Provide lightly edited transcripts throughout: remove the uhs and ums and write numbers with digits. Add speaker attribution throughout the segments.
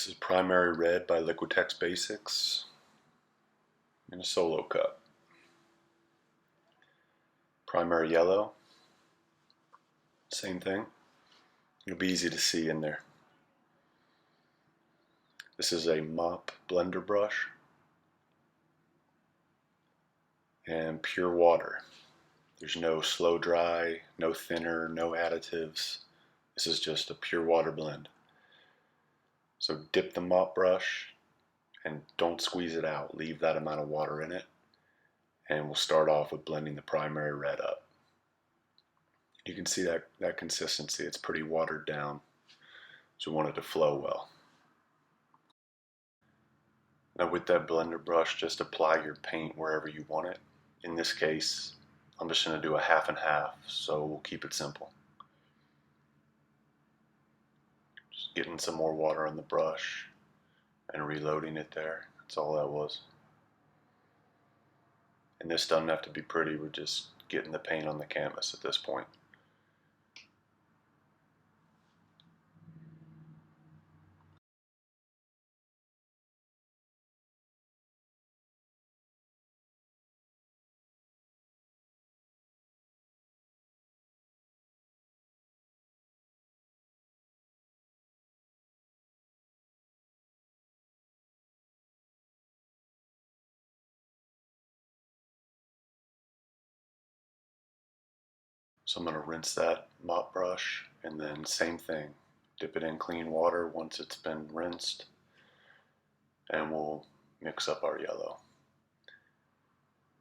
Speaker 1: This is Primary Red by Liquitex Basics in a solo cup. Primary Yellow, same thing. It'll be easy to see in there. This is a mop blender brush and pure water. There's no slow dry, no thinner, no additives. This is just a pure water blend. So dip the mop brush and don't squeeze it out. Leave that amount of water in it. And we'll start off with blending the primary red up. You can see that consistency. It's pretty watered down. So we want it to flow well. Now with that blender brush, just apply your paint wherever you want it. In this case, I'm just going to do a half and half, so we'll keep it simple. Just getting some more water on the brush and reloading it there. That's all that was. And this doesn't have to be pretty, we're just getting the paint on the canvas at this point. So I'm going to rinse that mop brush and then same thing. Dip it in clean water once it's been rinsed and we'll mix up our yellow.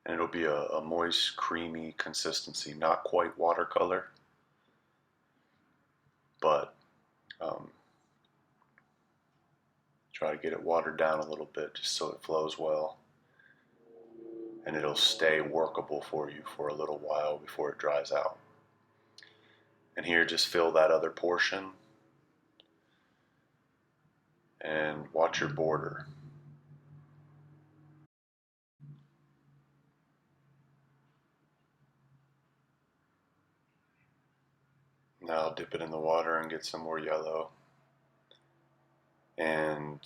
Speaker 1: And it'll be a moist, creamy consistency, not quite watercolor, but try to get it watered down a little bit just so it flows well. And it'll stay workable for you for a little while before it dries out. And here, just fill that other portion and watch your border. Now I'll dip it in the water and get some more yellow. And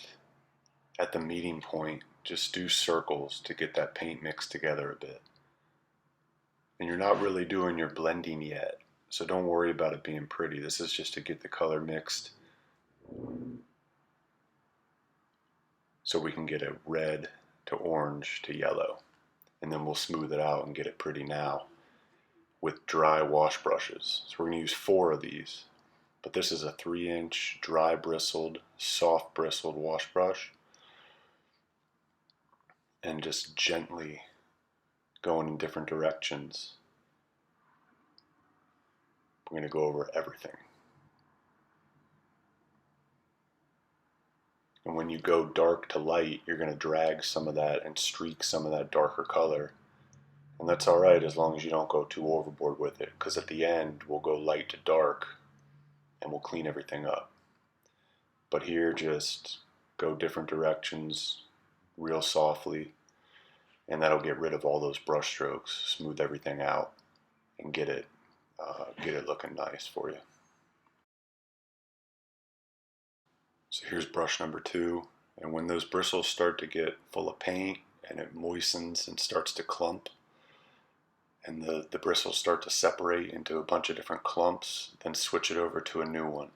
Speaker 1: at the meeting point, just do circles to get that paint mixed together a bit. And you're not really doing your blending yet, so don't worry about it being pretty. This is just to get the color mixed so we can get a red to orange to yellow. And then we'll smooth it out and get it pretty now with dry wash brushes. So we're going to use 4 of these, but this is a 3-inch dry bristled, soft bristled wash brush. And just gently going in different directions. We're going to go over everything. And when you go dark to light, you're going to drag some of that and streak some of that darker color. And that's alright as long as you don't go too overboard with it, because at the end we'll go light to dark and we'll clean everything up. But here, just go different directions real softly, and that'll get rid of all those brush strokes, smooth everything out, and get it looking nice for you. So here's brush number 2, and when those bristles start to get full of paint and it moistens and starts to clump, and the bristles start to separate into a bunch of different clumps, then switch it over to a new one.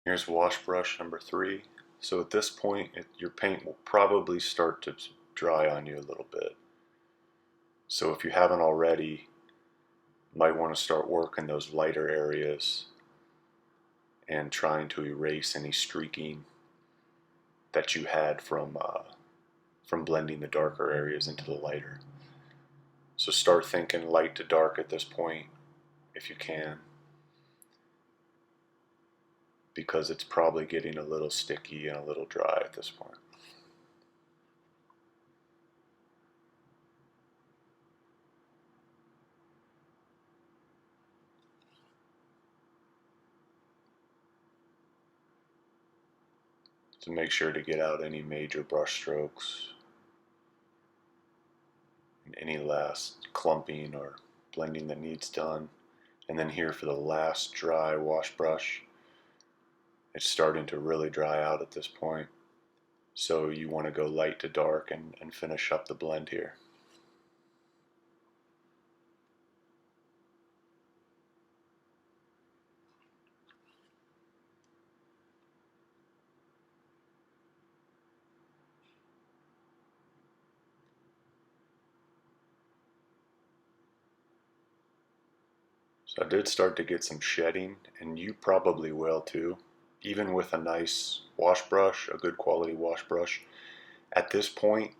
Speaker 1: Here's wash brush number 3. So at this point, your paint will probably start to dry on you a little bit. So if you haven't already, you might want to start working those lighter areas and trying to erase any streaking that you had from blending the darker areas into the lighter. So start thinking light to dark at this point, if you can, because it's probably getting a little sticky and a little dry at this point. So make sure to get out any major brush strokes and any last clumping or blending that needs done. And then here for the last dry wash brush, it's starting to really dry out at this point. So you want to go light to dark and finish up the blend here. So I did start to get some shedding, and you probably will too. Even with a nice wash brush, a good quality wash brush, at this point,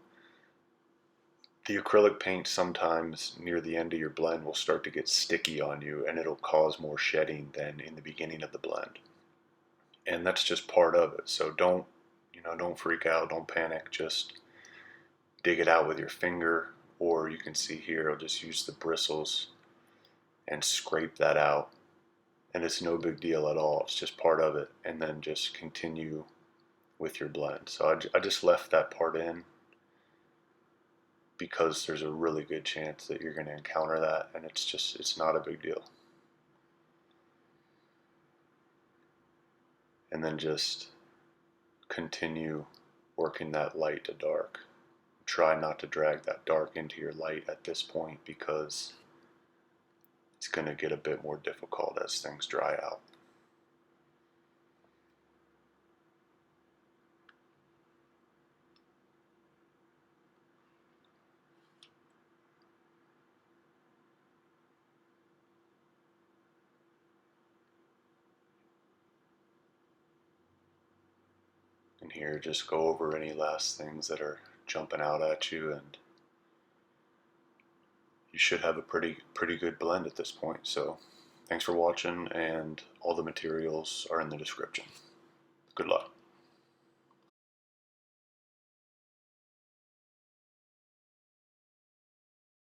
Speaker 1: the acrylic paint sometimes near the end of your blend will start to get sticky on you, and it'll cause more shedding than in the beginning of the blend. And that's just part of it. So don't freak out, don't panic, just dig it out with your finger, or you can see here, I'll just use the bristles and scrape that out. And it's no big deal at all, it's just part of it. And then just continue with your blend. So I just left that part in because there's a really good chance that you're going to encounter that, and it's not a big deal. And then just continue working that light to dark. Try not to drag that dark into your light at this point, because it's going to get a bit more difficult as things dry out. And here, just go over any last things that are jumping out at you, and you should have a pretty good blend at this point. So thanks for watching, and all the materials are in the description. Good luck.